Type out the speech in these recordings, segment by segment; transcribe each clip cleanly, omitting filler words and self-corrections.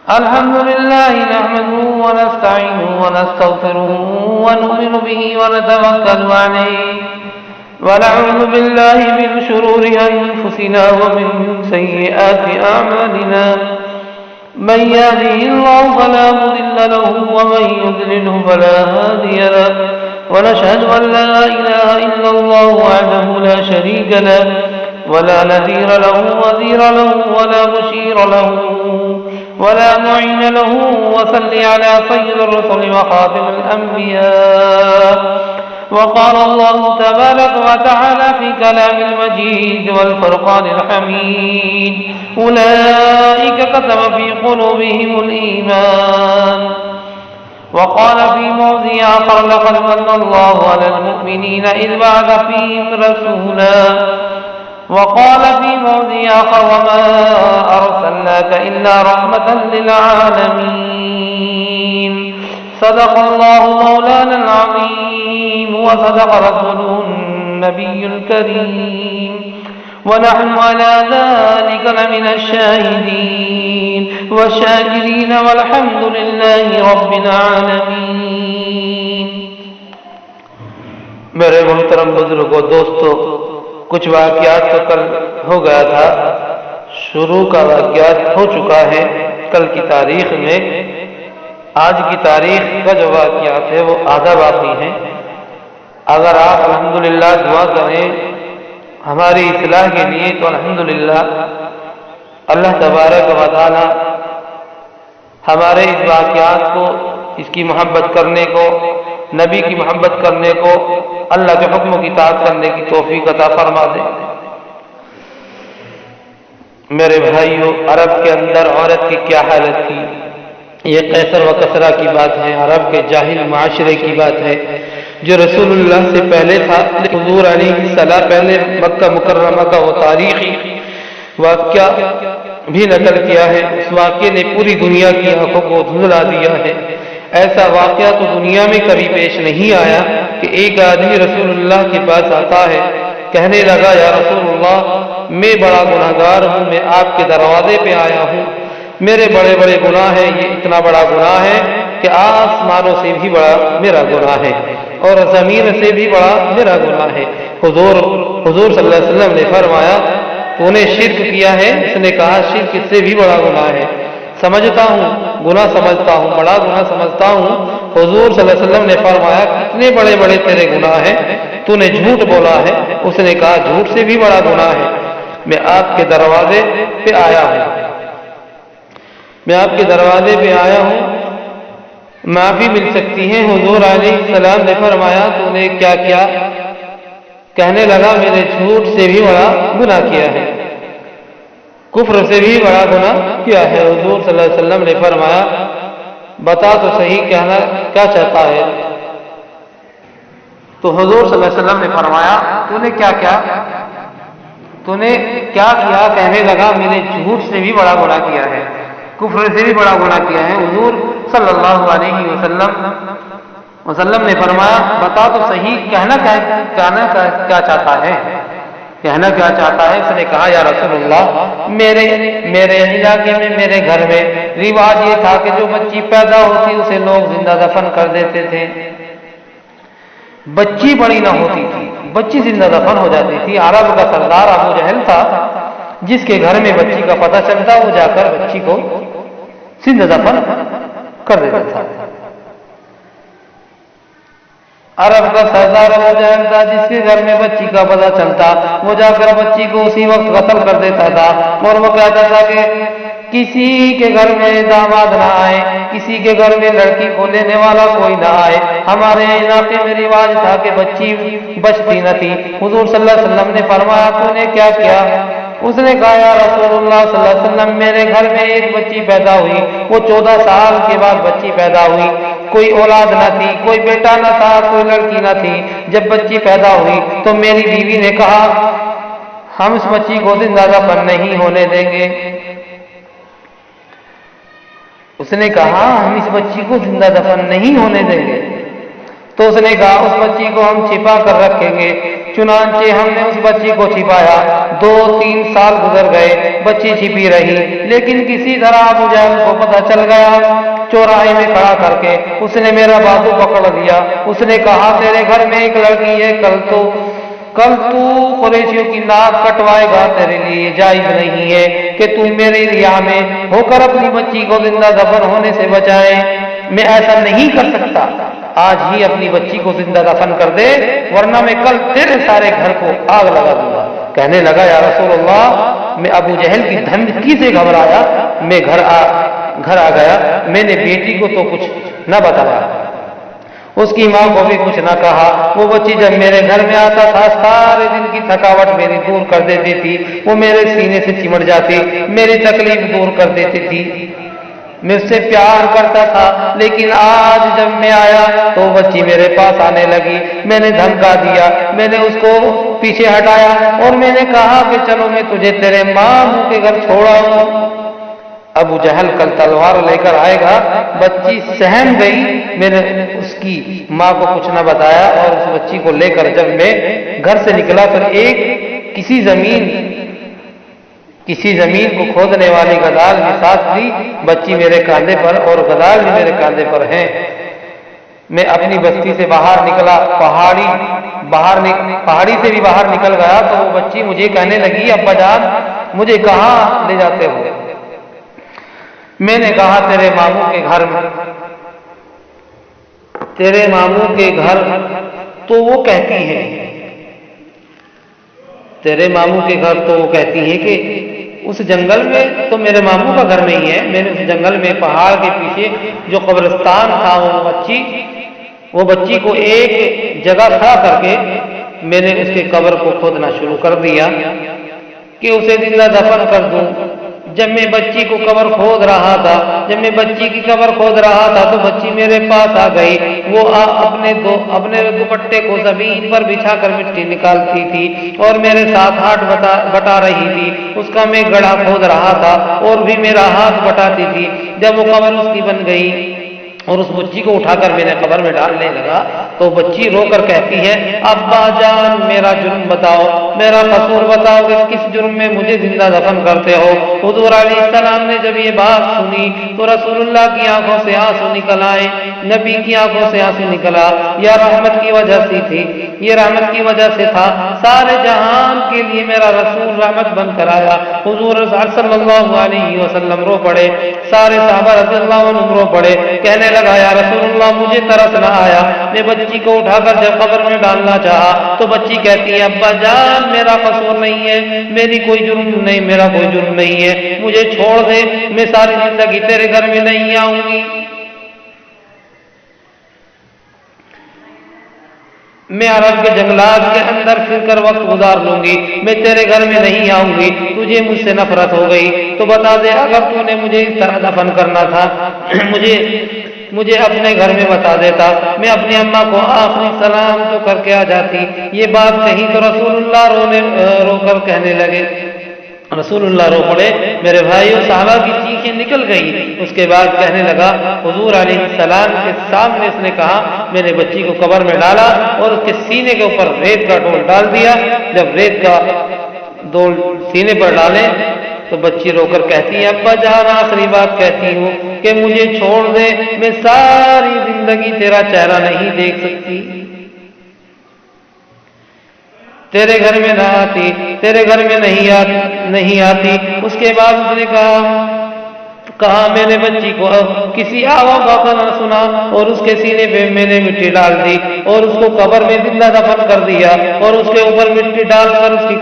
الحمد لله نحمده ونستعينه ونستغفره ونؤمن به ونتوكل عليه ونعوذ بالله من شرور أنفسنا ومن سيئات أعمالنا من يهده الله فلا مضل له ومن يضلله فلا هادي له ونشهد أن لا إله إلا الله وحده لا شريك له ولا نذير له وزير له ولا مشير له ولا معين له وصل على سيد الرسل وخاتم الأنبياء وقال الله تبارك وتعالى في كلام المجيد والفرقان الحميد أولئك كتب في قلوبهم الإيمان وقال في موضع آخر لقد من الله على المؤمنين إذ بعث فيهم رسولا وقال في موضع آخر وما أرسلناك إلا رحمة للعالمين صدق الله مولانا العظيم وصدق رسوله النبي الكريم ونحن على ذلك لمن الشاهدين والشاكرين والحمد لله رب العالمين. میرے محترم بزرگوں دوستو، کچھ واقعات تو کل ہو گیا تھا، شروع کا واقعات ہو چکا ہے کل کی تاریخ میں. آج کی تاریخ کا جو واقعات ہے وہ آدھا باقی ہیں. اگر آپ الحمدللہ دعا کریں ہماری اصلاح کے لیے تو الحمدللہ اللہ تبارک و تعالی ہمارے اس واقعات کو، اس کی محبت کرنے کو، نبی کی محبت کرنے کو، اللہ کے حکم کی اطاعت کرنے کی توفیق عطا فرما دے. میرے بھائیو، عرب کے اندر عورت کی کیا حالت تھی، یہ قیصر و کسریٰ کی بات ہے، عرب کے جاہل معاشرے کی بات ہے جو رسول اللہ سے پہلے تھا. حضور علیہ السلام پہلے مکہ مکرمہ کا وہ تاریخی واقعہ بھی نقل کیا ہے. اس واقعے نے پوری دنیا کی آنکھوں کو دھندلا دیا ہے. ایسا واقعہ تو دنیا میں کبھی پیش نہیں آیا کہ ایک آدمی رسول اللہ کے پاس آتا ہے، کہنے لگا یا رسول اللہ میں بڑا گناہگار ہوں، میں آپ کے دروازے پہ آیا ہوں، میرے بڑے بڑے گناہ ہیں، یہ اتنا بڑا گناہ ہے کہ آسمانوں سے بھی بڑا میرا گناہ ہے اور زمین سے بھی بڑا میرا گناہ ہے. حضور صلی اللہ علیہ وسلم نے فرمایا تو نے شرک کیا ہے؟ اس نے کہا شرک اس سے بھی بڑا گناہ ہے. سمجھتا ہوں، گناہ سمجھتا ہوں، بڑا گناہ سمجھتا ہوں. حضور صلی اللہ علیہ وسلم نے فرمایا کتنے بڑے بڑے تیرے گناہ ہیں، تو نے جھوٹ بولا ہے. اس نے کہا جھوٹ سے بھی بڑا گناہ ہے. میں آپ کے دروازے پہ آیا ہوں، میں آپ کے دروازے پہ آیا ہوں، معافی مل سکتی ہے. حضور علیہ السلام نے فرمایا تو نے کیا کیا؟ کہنے لگا میں نے جھوٹ سے بھی بڑا گناہ کیا ہے، کفر سے بھی بڑا گناہ کیا ہے. حضور صلی اللہ علیہ وسلم نے فرمایا بتا تو صحیح کہنا کیا چاہتا ہے. تو حضور صلی اللہ علیہ وسلم نے فرمایا تو نے کیا کیا؟ تو نے کیا کیا؟ کہنے لگا میں نے جھوٹ سے بھی بڑا گناہ کیا ہے، کفر سے بھی بڑا گناہ کیا ہے. حضور صلی اللہ علیہ وسلم نے فرمایا بتا تو صحیح کہنا کیا چاہتا ہے، کہنا کیا چاہتا ہے. اس نے کہا یا رسول اللہ میرے علاقے میں، میرے گھر میں رواج یہ تھا کہ جو بچی پیدا ہوتی اسے لوگ زندہ دفن کر دیتے تھے. بچی بڑی نہ ہوتی تھی، بچی زندہ دفن ہو جاتی تھی. عرب کا سردار ابو جہل تھا، جس کے گھر میں بچی کا پتہ چلتا وہ جا کر بچی کو زندہ دفن کر دیتا تھا. عرب کا سردار ابو جہل تھا، جس کے گھر میں بچی کا پتہ چلتا وہ جا کر بچی کو اسی وقت قتل کر دیتا تھا. اور وہ کہتا تھا کہ کسی کے گھر میں داماد نہ آئے، کسی کے گھر میں لڑکی کو لینے والا کوئی نہ آئے. ہمارے علاقے میں رواج تھا کہ بچی بچتی نہ تھی. حضور صلی اللہ علیہ وسلم نے فرمایا تو نے کیا کیا؟ اس نے کہا یا رسول اللہ صلی اللہ علیہ وسلم میرے گھر میں ایک بچی پیدا ہوئی، وہ 14 سال کے بعد بچی پیدا ہوئی، کوئی اولاد نہ تھی، کوئی بیٹا نہ تھا، کوئی لڑکی نہ تھی. جب بچی پیدا ہوئی تو میری بیوی نے کہا ہم اس بچی کو زندہ دفن نہیں ہونے دیں گے. اس نے کہا ہم اس بچی کو زندہ دفن نہیں ہونے دیں گے. تو اس نے کہا اس بچی کو ہم چھپا کر رکھیں گے۔ چنانچہ ہم نے اس بچی کو چھپایا، 2-3 سال گزر گئے، بچی چھپی رہی، لیکن کسی طرح ابو جہل کو پتہ چل گیا۔ چوراہے میں کھڑا کر کے اس نے میرا بازو پکڑ لیا، اس نے کہا تیرے گھر میں ایک لڑکی ہے، کل تو قریشیوں کی ناک کٹوائے گا، تیرے لیے جائز نہیں ہے کہ تو میرے ریا میں ہو کر اپنی بچی کو زندہ دفن ہونے سے بچائے۔ میں ایسا نہیں کر سکتا، آج ہی اپنی بچی کو زندہ دفن کر دے، ورنہ میں کل تیرے سارے گھر کو آگ لگا دوں گا۔ کہنے لگا یا رسول اللہ، میں ابو جہل کی دھمکی سے گھبرایا، میں گھر آ گیا، میں نے بیٹی کو تو کچھ نہ بتایا، اس کی ماں کو بھی کچھ نہ کہا۔ وہ بچی جب میرے گھر میں آتا تھا، سارے دن کی تھکاوٹ میری دور کر دیتی تھی، وہ میرے سینے سے چمٹ جاتی، میری تکلیف دور کر دیتی تھی، میں اس سے پیار کرتا تھا۔ لیکن آج جب میں آیا تو وہ بچی میرے پاس آنے لگی، میں نے دھمکا دیا، میں نے اس کو پیچھے ہٹایا اور میں نے کہا کہ چلو میں تجھے تیرے ماموں کے گھر چھوڑاؤں، ابو جہل کل تلوار لے کر آئے گا۔ بچی سہم گئی، میں نے اس کی ماں کو کچھ نہ بتایا، اور اس بچی کو لے کر جب میں گھر سے نکلا تو کسی زمین کو کھودنے والی گدال بھی ساتھ تھی، بچی میرے کاندھے پر اور گدال بھی میرے کاندھے پر ہیں۔ میں اپنی بستی سے باہر نکلا، پہاڑی سے بھی باہر نکل گیا تو وہ بچی مجھے کہنے لگی ابا جان مجھے کہاں لے جاتے ہو؟ میں نے کہا تیرے ماموں کے گھر میں۔ تیرے ماموں کے گھر تو وہ کہتی ہے، تیرے ماموں کے گھر تو وہ کہتی ہے کہ اس جنگل میں تو میرے ماموں کا گھر نہیں ہے، میں نے اس جنگل میں پہاڑ کے پیچھے جو قبرستان تھا وہ بچی کو ایک جگہ کھڑا کر کے میں نے اس کے قبر کو کھودنا شروع کر دیا کہ اسے زندہ دفن کر دوں۔ جب میں بچی کو قبر کھود رہا تھا، جب میں بچی کی قبر کھود رہا تھا تو بچی میرے پاس آ گئی، وہ اپنے دوپٹے کو زمین پر بچھا کر مٹی نکالتی تھی اور میرے ساتھ ہاتھ بٹا رہی تھی، اس کا میں گڑھا کھود رہا تھا اور بھی میرا ہاتھ بٹاتی تھی۔ جب وہ قبر اس کی بن گئی اور اس بچی کو اٹھا کر میں نے قبر میں ڈالنے لگا تو بچی رو کر کہتی ہے ابا جان میرا جرم بتاؤ، میرا قصور بتاؤ کہ کس جرم میں مجھے زندہ دفن کرتے ہو؟ حضور علیہ السلام نے جب یہ بات سنی تو رسول اللہ کی آنکھوں سے آنسو نکل آئے، نبی کی آنکھوں سے آنسو نکلا۔ یہ رحمت کی وجہ سے تھی، یہ رحمت کی وجہ سے تھا، سارے جہان کے لیے میرا رسول رحمت بن کر آیا۔ حضور صلی اللہ علیہ وسلم رو پڑے، سارے صحابہ رضی اللہ عنہم رو پڑے، کہنے لگا یا رسول اللہ مجھے ترس نہ آیا، میں بچی کو اٹھا کر جب قبر میں ڈالنا چاہا تو بچی کہتی ہے ابا جان میرا قصور نہیں ہے، میری کوئی جرم نہیں، میرا کوئی جرم نہیں ہے، مجھے چھوڑ دے، میں ساری زندگی تیرے گھر میں نہیں آؤں گی، میں عرب کے جنگلات کے اندر پھر کر وقت گزار لوں گی، میں تیرے گھر میں نہیں آؤں گی، تجھے مجھ سے نفرت ہو گئی تو بتا دے اگر تو نے مجھے اس طرح دفن کرنا تھا مجھے اپنے گھر میں بتا دیتا، میں اپنی اماں کو آخری سلام تو کر کے آ جاتی۔ یہ بات کہی تو رسول اللہ رو کر کہنے لگے، رسول اللہ رو پڑے، میرے بھائیوں صحابہ کی چیخیں نکل گئی۔ اس کے بعد کہنے لگا حضور علیہ السلام کے سامنے اس نے کہا میں نے بچی کو قبر میں ڈالا اور اس کے سینے کے اوپر ریت کا ڈول ڈال دیا، جب ریت کا ڈول سینے پر ڈالے تو بچی رو کر کہتی ہے ابا جان آخری بات کہتی ہوں کہ مجھے چھوڑ دے، میں ساری زندگی تیرا چہرہ نہیں دیکھ سکتی، تیرے گھر میں نہ آتی، تیرے گھر میں نہیں آتی۔ اس کے بعد اس نے کہا میں نے بچی کو کسی آواز کا نہ سنا اور اس کے سینے پہ میں نے مٹی ڈال دی اور اس کو قبر میں زندہ دفن کر دیا اور اس کے اوپر مٹی ڈال کر اس کی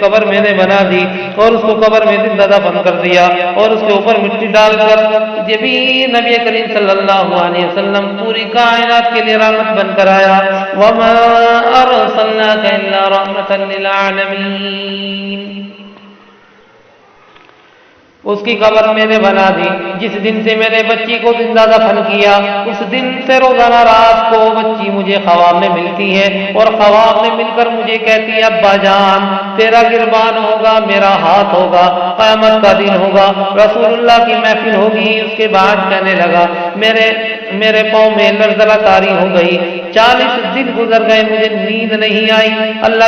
قبر میں نے بنا دی اور اس کو قبر میں زندہ دفن کر دیا اور اس کے اوپر مٹی ڈال کر یہ بھی نبی کریم صلی اللہ علیہ وسلم پوری کائنات کے لیے رحمت بن کر آیا۔ وما ارسلناک الا رحمتا للعالمین۔ اس کی قبر میں نے بنا دی۔ جس دن سے میں نے بچی کو زندہ دفن کیا اس دن سے روزانہ رات کو بچی مجھے خواب میں ملتی ہے اور خواب میں مل کر مجھے کہتی ہے ابا جان تیرا قربان ہوگا، میرا ہاتھ ہوگا، قیامت کا دن ہوگا، رسول اللہ کی محفل ہوگی۔ اس کے بعد کہنے لگا میرے پاؤں میں لرزہ طاری ہو گئی، 40 دن گزر گئے، مجھے نیند نہیں آئی۔ اللہ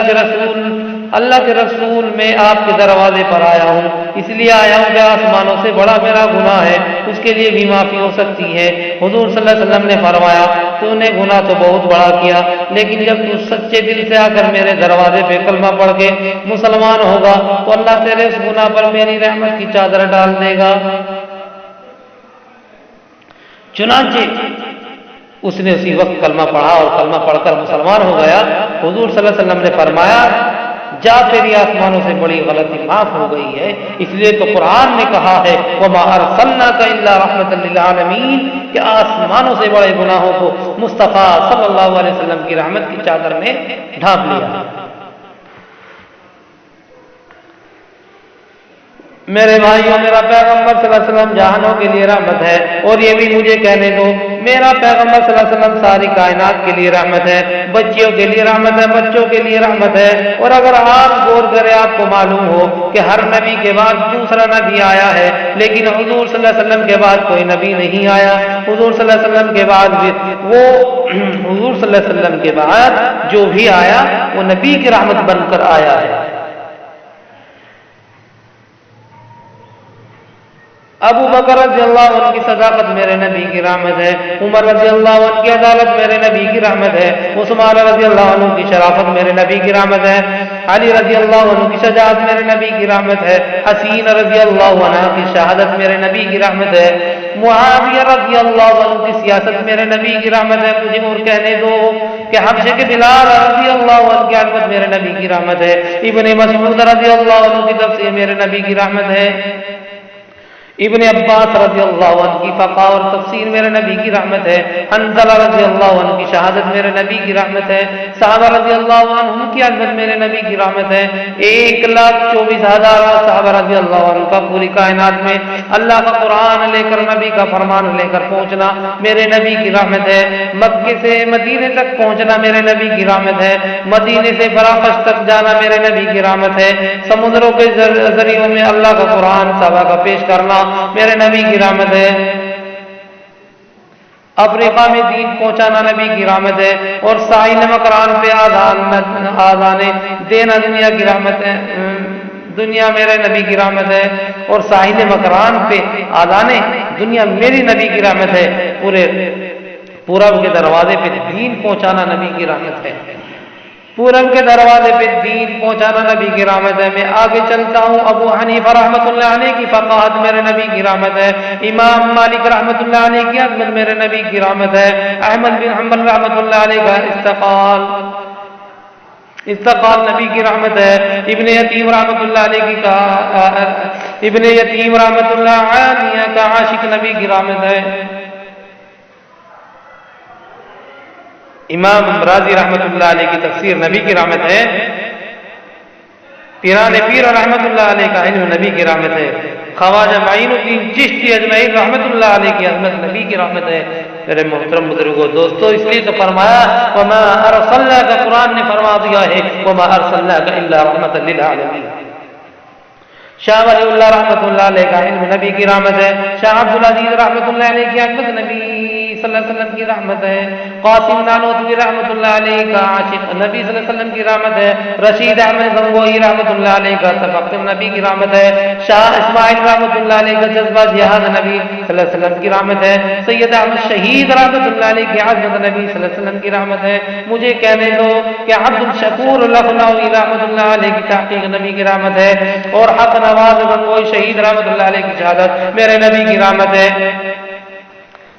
کے رسول میں آپ کے دروازے پر آیا ہوں، اس لیے آیا ہوں کہ آسمانوں سے بڑا میرا گناہ ہے، اس کے لیے بھی معافی ہو سکتی ہے۔ حضور صلی اللہ علیہ وسلم نے فرمایا تو نے گناہ تو بہت بڑا کیا، لیکن جب تو سچے دل سے آ کر میرے دروازے پہ کلمہ پڑھ کے مسلمان ہوگا تو اللہ تیرے اس گناہ پر میری رحمت کی چادر ڈال دے گا۔ چنانچہ اس نے اسی وقت کلمہ پڑھا اور کلمہ پڑھ کر مسلمان ہو گیا۔ حضور صلی اللہ علیہ وسلم نے فرمایا جا تیری آسمانوں سے بڑی غلطی معاف ہو گئی ہے۔ اس لیے تو قرآن نے کہا ہے وَمَا أَرْسَلْنَاكَ إِلَّا رَحْمَةً لِّلْعَالَمِينَ کہ آسمانوں سے بڑے گناہوں کو مصطفیٰ صلی اللہ علیہ وسلم کی رحمت کی چادر نے ڈھانپ لیا۔ میرے بھائیوں میرا پیغمبر صلی اللہ علیہ وسلم جہانوں کے لیے رحمت ہے، اور یہ بھی مجھے کہنے دو میرا پیغمبر صلی اللہ علیہ وسلم ساری کائنات کے لیے رحمت ہے، بچیوں کے لیے رحمت ہے، بچوں کے لیے رحمت ہے۔ اور اگر آپ غور کریں آپ کو معلوم ہو کہ ہر نبی کے بعد دوسرا نبی آیا ہے، لیکن حضور صلی اللہ علیہ وسلم کے بعد کوئی نبی نہیں آیا۔ حضور صلی اللہ علیہ وسلم کے بعد حضور صلی اللہ علیہ وسلم کے بعد جو بھی آیا وہ نبی کی رحمت بن کر آیا ہے۔ ابو بکر رضی اللہ عنہ کی صداقت میرے نبی کی رحمت ہے، عمر رضی اللہ عنہ کی عدالت میرے نبی کی رحمت ہے، عثمان رضی اللہ عنہ کی شرافت میرے نبی کی رحمت ہے، علی رضی اللہ عنہ کی شجاعت میرے نبی کی رحمت ہے، حسین رضی اللہ عنہ کی شہادت میرے نبی کی رحمت ہے، معاویہ رضی اللہ عنہ کی سیاست میرے نبی کی رحمت ہے۔ مجھے اور کہنے دو کہ حبشے کے بلال رضی اللہ عنہ کی عظمت میرے نبی کی رحمت ہے، ابن مسعود رضی اللہ عنہ کی تفسیر میرے نبی کی رحمت ہے، ابن عباس رضی اللہ عنہ کی فقہ اور تفسیر میرے نبی کی رحمت ہے، حنظلہ رضی اللہ عنہ کی شہادت میرے نبی کی رحمت ہے، صحابہ رضی اللہ عنہ کی عظمت میرے نبی کی رحمت ہے، 1,24,000 صحابہ رضی اللہ عنہ کا پوری کائنات میں اللہ کا قرآن لے کر نبی کا فرمان لے کر پہنچنا میرے نبی کی رحمت ہے، مکے سے مدینے تک پہنچنا میرے نبی کی رحمت ہے، مدینے سے براقش تک جانا میرے نبی کی رحمت ہے، سمندروں کے ذریعوں میں اللہ کا قرآن صحابہ کا پیش کرنا میرے نبی کی رحمت ہے، افریقہ میں دین پہنچانا نبی کی رحمت ہے، اور ساحل مکران پہ آذان دینا دنیا کی رحمت ہے، دنیا میرے نبی کی رحمت ہے، اور ساحل مکران پہ آذان دنیا میری نبی کی رحمت ہے، پورب کے دروازے پہ دین پہنچانا نبی کی رحمت ہے، پورب کے دروازے پہ دین پہنچانا نبی کی رحمت ہے۔ میں آگے چلتا ہوں، ابو حنیفہ رحمۃ اللہ علیہ کی فقاہت میرے نبی کی رحمت ہے، امام مالک رحمۃ اللہ علیہ کی عظمت میرے نبی کی رحمت ہے، احمد بن حنبل رحمۃ اللہ علیہ کا استقال نبی کی رحمت ہے، ابن یتیم رحمۃ اللہ علیہ کا عاشق نبی کی رحمت ہے، امام راضی رحمت اللہ علیہ کی تفسیر نبی کی رحمت ہے، پیران پیر رحمت اللہ علیہ کا علم نبی کی رحمت ہے، خواجہ معین الدین چشتی اجمعین رحمت اللہ علیہ کی عظمت نبی کی رحمت ہے۔ میرے محترم بزرگوں دوستو، اس لیے تو فرمایا وما ارسلناک، قرآن نے فرما دیا ہے وما ارسلناک الا رحمۃ للعالمین۔ شاہ ولی اللہ رحمت اللہ علیہ کا علم نبی کی رحمت ہے، شاہ عبدالعزیز رحمت اللہ علیہ کی عظمت نبی صلی اللہ علیہ وسلم کی رحمت ہے، قاسم نانوتوی رحمت اللہ علیہ کا عاشق نبی صلی اللہ علیہ وسلم کی رحمت ہے، رشید احمد گنگوہی رحمت اللہ علیہ کا تفقہ نبی کی رحمت ہے، شاہ اسماعیل رحمت اللہ علیہ کا جذبہ جہاد نبی صلی اللہ علیہ وسلم کی رحمت ہے، سید احمد شہید رحمت اللہ علیہ کی عظمت نبی صلی اللہ علیہ وسلم کی رحمت ہے۔ مجھے کہنے دو کہ عبد الشکور لکھنوی رحمت اللہ علیہ کی تحقیق نبی کی رحمت ہے، اور حق نواز گنگوہی شہید رحمت اللہ علیہ کی شہادت میرے نبی کی رحمت ہے۔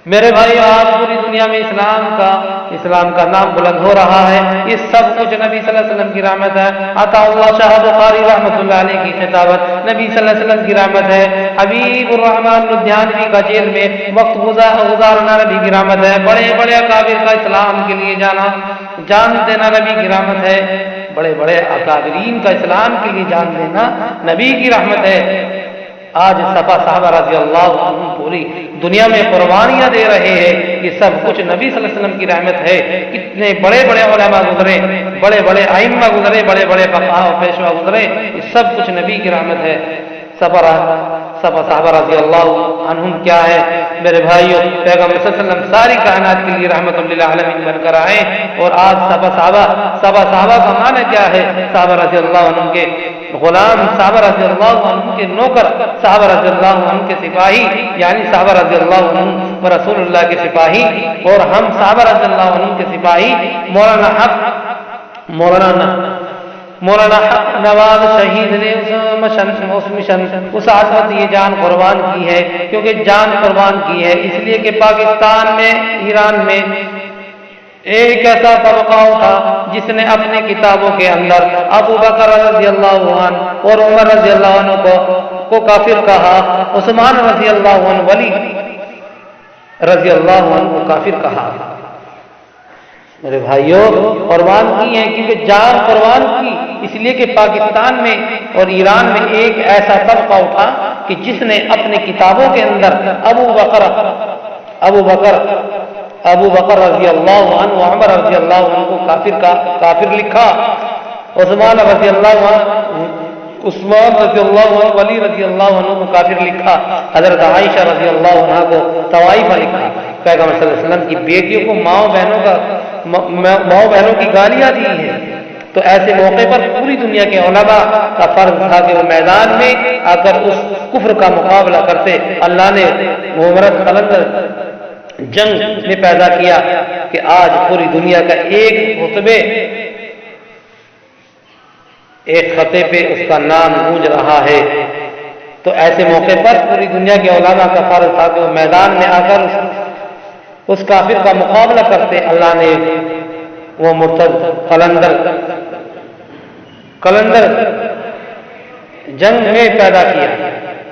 میرے بھائی آج پوری دنیا میں اسلام کا نام بلند ہو رہا ہے، یہ سب کچھ نبی صلی اللہ علیہ وسلم کی رحمت ہے۔ عطا اللہ شاہ بخاری رحمت اللہ علیہ کی خطابت نبی صلی اللہ علیہ وسلم کی رحمت ہے، حبیب الرحمن لدھیانوی کا جیل میں وقت گزارنا نبی کی رحمت ہے، بڑے بڑے اکابر کا اسلام کے لیے جان دینا نبی کی رحمت ہے، بڑے بڑے اکابرین کا اسلام کے لیے جان دینا نبی کی رحمت ہے۔ آج صحابہ رضی اللہ عنہ پوری دنیا میں قربانیاں دے رہے ہیں. یہ سب کچھ نبی صلی اللہ علیہ وسلم کی رحمت ہے. کتنے بڑے بڑے علماء گزرے، بڑے بڑے ائمہ گزرے، بڑے بڑے فقہاء و پیشوا گزرے، یہ سب کچھ نبی کی رحمت ہے. صحابہ رضی اللہ عنہم کیا ہے میرے بھائیوں؟ پیغمبر صلی اللہ علیہ وسلم ساری کائنات کے لیے رحمت للعالمین بن کر آئے. اور آج صحابہ کا معنی کیا ہے؟ صحابہ رضی اللہ عنہ کے غلام، صحابہ رضی اللہ عنہ کے نوکر، صحابہ رضی اللہ عنہ کے سپاہی، یعنی صحابہ رضی اللہ عنہ و رسول اللہ کے سپاہی. اور ہم صحابہ رضی اللہ عنہ کے سپاہی مولانا حق نواز شہید نے اس مشن اس عظمت یہ جان قربان کی ہے. کیونکہ جان قربان کی ہے اس لیے کہ پاکستان میں، ایران میں ایک ایسا طبقہ تھا جس نے اپنے کتابوں کے اندر ابو بکر رضی اللہ عنہ اور عمر رضی اللہ عنہ کو کافر کہا، عثمان رضی اللہ عنہ، ولی رضی اللہ عنہ کو کافر کہا. میرے بھائیوں قربان کی ہیں کیونکہ جان قربان کی اس لیے کہ پاکستان میں اور ایران میں ایک ایسا طبقہ اٹھا کہ جس نے اپنے کتابوں کے اندر ابو بکر رضی اللہ عنہ، عمر رضی اللہ عنہ کو کافر لکھا، عثمان رضی اللہ عنہ، ولی رضی اللہ عنہ کو کافر لکھا، حضرت عائشہ رضی اللہ عنہ کو طوائفہ لکھا. پیغمبر صلی اللہ علیہ وسلم کی بیٹیوں کو ماؤں بہنوں کی گالیاں دی ہیں. تو ایسے موقع پر پوری دنیا کے علماء کا فرض تھا کہ وہ میدان میں آ کر اس کفر کا مقابلہ کرتے. اللہ نے محمد قلندر جنگ میں پیدا کیا کہ آج پوری دنیا کا ایک خطے پہ اس کا نام گونج رہا ہے. تو ایسے موقع پر پوری دنیا کے علماء کا فرض تھا کہ وہ میدان میں آ کر اس کافر کا مقابلہ کرتے. اللہ نے وہ مرتد قلندر جنگ میں پیدا کیا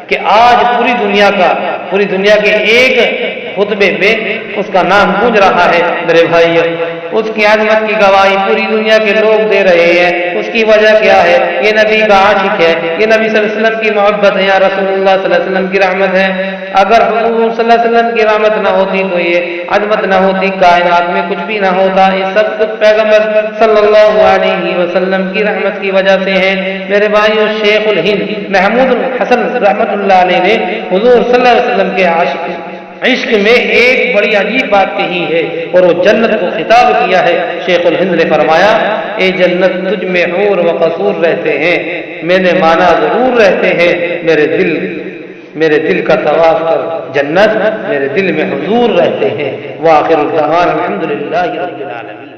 کہ آج پوری دنیا کے ایک خطبے پہ اس کا نام گونج رہا ہے. میرے بھائیو اس کی عظمت کی گواہی پوری دنیا کے لوگ دے رہے ہیں. اس کی وجہ کیا ہے؟ یہ نبی کا عاشق ہے، یہ نبی صلی اللہ علیہ وسلم کی محبت ہے، یا رسول اللہ صلی اللہ علیہ وسلم کی رحمت ہے. اگر حضور صلی اللہ علیہ وسلم کی رحمت نہ ہوتی تو یہ عظمت نہ ہوتی، کائنات میں کچھ بھی نہ ہوتا. یہ سب کچھ پیغمبر صلی اللہ علیہ وسلم کی رحمت کی وجہ سے ہے. میرے بھائیو شیخ الہند محمود الحسن رحمت اللہ علیہ نے حضور صلی اللہ علیہ وسلم کے عشق میں ایک بڑی عجیب بات کہی ہے اور وہ جنت کو خطاب کیا ہے. شیخ الہند نے فرمایا، اے جنت تجھ میں حور و قصور رہتے ہیں، میں نے مانا ضرور رہتے ہیں، میرے دل کا طواف کر جنت، میرے دل میں حضور رہتے ہیں. وآخر الدعوانا الحمدللہ رب العالمین.